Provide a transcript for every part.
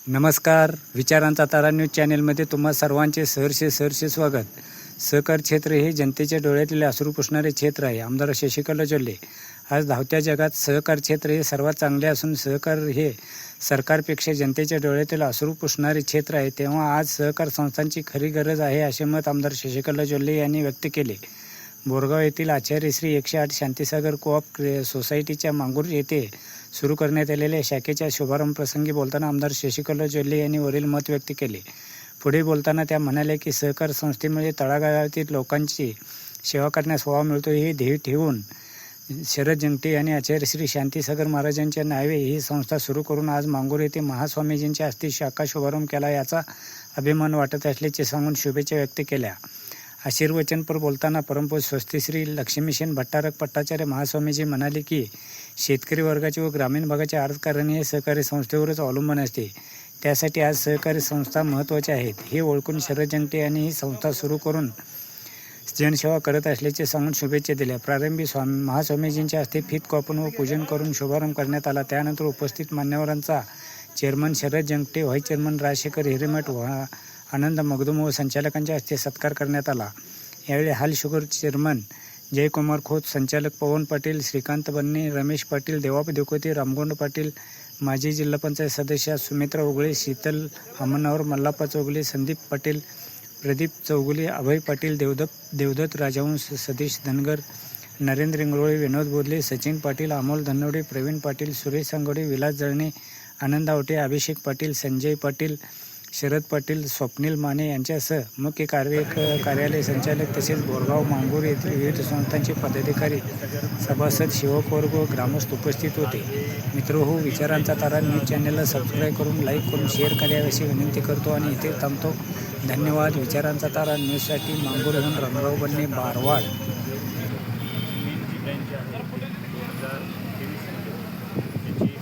नमस्कार. विचारांचा तारा न्यूज चॅनेलमध्ये तुम्हा सर्वांचे सहर्ष स्वागत. सहकार क्षेत्र हे जनतेच्या डोळ्यातील अश्रू पुसणारे क्षेत्र आहे. आमदार शशिकला जोल्ले. आज धावत्या जगात सहकार क्षेत्र हे सर्वात चांगले असून सहकार हे सरकारपेक्षा जनतेच्या डोळ्यातील अश्रू पुसणारे क्षेत्र आहे. तेव्हा आज सहकार संस्थांची खरी गरज आहे असे मत आमदार शशिकला जोल्ले यांनी व्यक्त केले. बोरगाव येथील आचार्य श्री 108 शांतीसागर कोऑप सोसायटीच्या मांगूर येथे सुरू करण्यात आलेल्या शाखेच्या शुभारंभ प्रसंगी बोलताना आमदार शशिकला जोल्ले यांनी वरील मत व्यक्त केले. पुढे बोलताना त्या म्हणाल्या की सहकार संस्थेमुळे तळागाळातील लोकांची सेवा करण्यास वाव मिळतो. हे ध्येय ठेवून शरद जंगटे यांनी आचार्य श्री शांतीसागर महाराजांच्या नावे ही संस्था सुरू करून आज मांगूर येथे महास्वामीजींच्या हस्ते शाखा शुभारंभ केला. याचा अभिमान वाटत असल्याचे सांगून शुभेच्छा व्यक्त केल्या. आशीर्वचनपर बोलताना परमपूज्य स्वस्तिश्री लक्ष्मीसेन भट्टारक पट्टाचार्य महास्वामीजी म्हणाले की शेतकरी वर्गाचे व ग्रामीण भागाचे अर्थकारण हे सहकारी संस्थेवरच अवलंबून असते. त्यासाठी आज सहकारी संस्था महत्त्वाच्या आहेत हे ओळखून शरद जंगटे यांनी ही संस्था सुरू करून जनसेवा करत असल्याचे सांगून शुभेच्छा दिल्या. प्रारंभी महास्वामीजींच्या हस्ते फीत कापून व पूजन करून शुभारंभ करण्यात आला. त्यानंतर उपस्थित मान्यवरांचा chairman Sharad Jangte, vice chairman Rajshekhar Hiremath, Anand Magdum व संचालकांच्या हस्ते सत्कार करण्यात आला. यावेळी हाल शुगर चेअरमन जयकुमार खोत, संचालक पवन पाटील, श्रीकांत बन्ने, रमेश पाटील, देवाप देवकोते, रामगोंड पाटील, माजी जिल्हा पंचायत सदस्य सुमित्रा उगळे, शीतल अमनावर, मल्लाप्पा चौगुले, संदीप पाटील, प्रदीप चौगुले, अभय पाटील, देवदत्त राजवंश, सतीश धनगर, नरेंद्र इंगळोळे, विनोद बोधले, सचिन पाटील, अमोल धनवडे, प्रवीण पाटील, सुरेश सांगोडे, विलास जळणे, आनंद आवटे, अभिषेक पाटील, संजय पाटील, शरद पाटील, स्वप्नील माने यांच्यासह मुख्य कार्यालय संचालक तसेच बोरगाव मांगूर येथील विविध संस्थांचे पदाधिकारी, सभासद, सेवक वर्ग व ग्रामस्थ उपस्थित होते. मित्रहो, विचारांचा तारा न्यूज चॅनलला सबस्क्राईब करून लाईक करून शेअर करावे अशी विनंती करतो आणि इथे थांबतो. धन्यवाद. विचारांचा तारा न्यूजसाठी मांगूरहून रामराव बन्ने, बारवाड.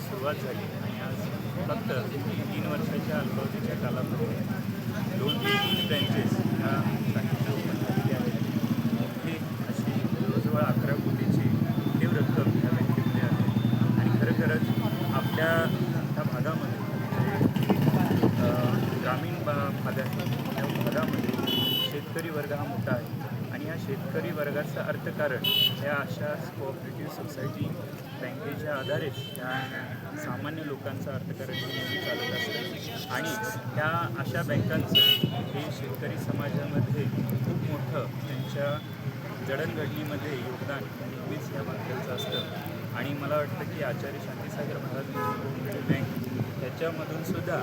सुरुवात झाली आणि आज फक्त 3 वर्षाच्या अल्पावधीच्या कालामध्ये 2-3 ब्रँचेस ह्या शाखेच्या ओपन झालेल्या आहेत. मोठी अशी जवळजवळ 11 कोटीची तीव्र रक्कम ह्या बँकेमध्ये आहे आणि खरोखरच आपल्या ह्या भागामध्ये ग्रामीण भाग आहे, त्या भागामध्ये शेतकरी वर्ग हा मोठा आहे आणि या शेतकरी वर्गाचं अर्थकारण ह्या अशा कोऑपरेटिव्ह सोसायटी बँकेच्या आधारेच ह्या सामान्य लोकांचं अर्थकारण चालत असतं आणि त्या अशा बँकांचं हे शेतकरी समाजामध्ये खूप मोठं त्यांच्या जडणघडणीमध्ये योगदान नेहमीच ह्या बँकेचं असतं. आणि मला वाटतं की आचार्य शांतीसागर महाराजांची बँक त्याच्यामधूनसुद्धा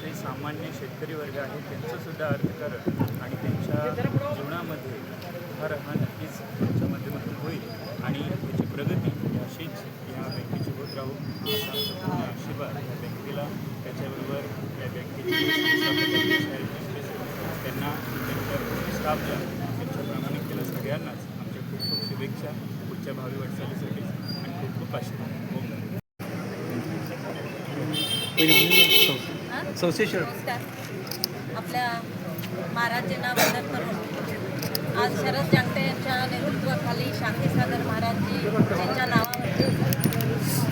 जे सामान्य शेतकरी वर्ग आहे त्यांचंसुद्धा अर्थकारण आणि त्यांच्या जीवनामध्ये फार हा नक्कीच त्यांच्या माध्यमातून होईल आणि त्याची प्रगती अशीच या बँकेची होत राहू असा संपूर्ण आशीर्वाद या बँकेला, त्याच्याबरोबर या बँकेचे त्यांना त्यांच्या स्टाफला त्यांच्या प्रामाणिकतेला सगळ्यांनाच आमच्या खूप खूप शुभेच्छा पुढच्या भावी वाटचालीसाठी आणि खूप खूप आशीर्वाद. आपल्या महाराजांना वंदन करून आज शरद जंगटे यांच्या नेतृत्वाखाली शांतीसागर महाराजजी यांच्या नावावरती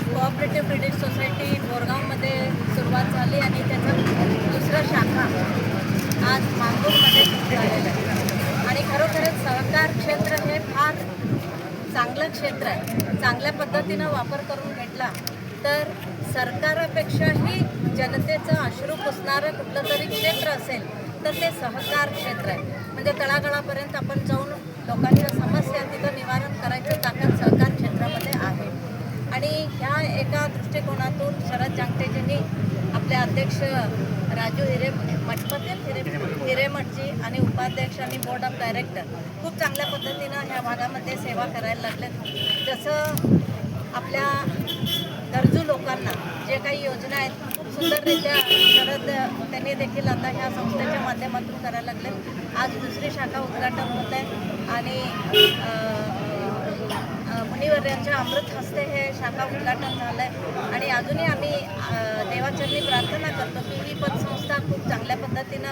कोऑपरेटिव्ह क्रेडिट सोसायटी बोरगावमध्ये सुरुवात झाली आणि त्याचं दुसरं शाखा आज मांगूरमध्ये सुरू झालेलं आहे. आणि खरोखरच सहकार क्षेत्र हे फार चांगलं क्षेत्र आहे. चांगल्या पद्धतीनं वापर करून घेतला तर सरकारापेक्षाही जनतेचं अश्रू पुसणारं कुठलं तरी क्षेत्र असेल तर ते सहकार क्षेत्र आहे. म्हणजे तळागाळापर्यंत आपण जाऊन लोकांच्या समस्या तिथं निवारण करायची ताकद सहकार क्षेत्रामध्ये आहे. आणि ह्या एका दृष्टिकोनातून शरद जंगटेजींनी आपले अध्यक्ष राजू हिरेमठजी आणि उपाध्यक्ष आणि बोर्ड ऑफ डायरेक्टर खूप चांगल्या पद्धतीनं ह्या भागामध्ये सेवा करायला लागलेत. जसं आपल्या गरजू लोकांना जे काही योजना आहेत खूप सुंदररित्या शरद त्यांनी देखील आता ह्या संस्थेच्या माध्यमातून करायला लागले. आज दुसरी शाखा उद्घाटन होत आहे आणि मुनिवर्यांच्या अमृत हस्ते हे शाखा उद्घाटन झालं आहे. आणि अजूनही आम्ही देवाचरणी प्रार्थना करतो की ही पतसंस्था खूप चांगल्या पद्धतीनं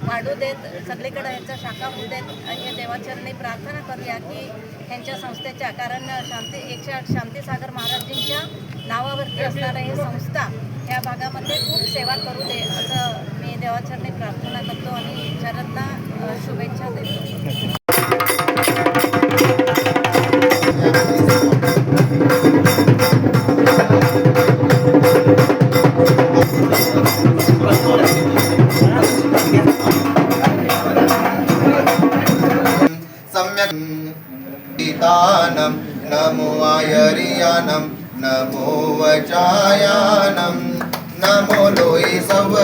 वाढू देत, सगळीकडे ह्यांच्या शाखा होऊ देत. हे देवाचरणी प्रार्थना करूया की ह्यांच्या संस्थेच्या, कारण 108 शांतीसागर महाराजांच्या नावावरती असणारं हे संस्था या भागामध्ये खूप सेवा करू दे असं मी देवाचरणी प्रार्थना करतो आणि चरणला शुभेच्छा देतो. सम्यक् गीतानं नमो आयर्यानं नमो वचायानं नमो लोई सव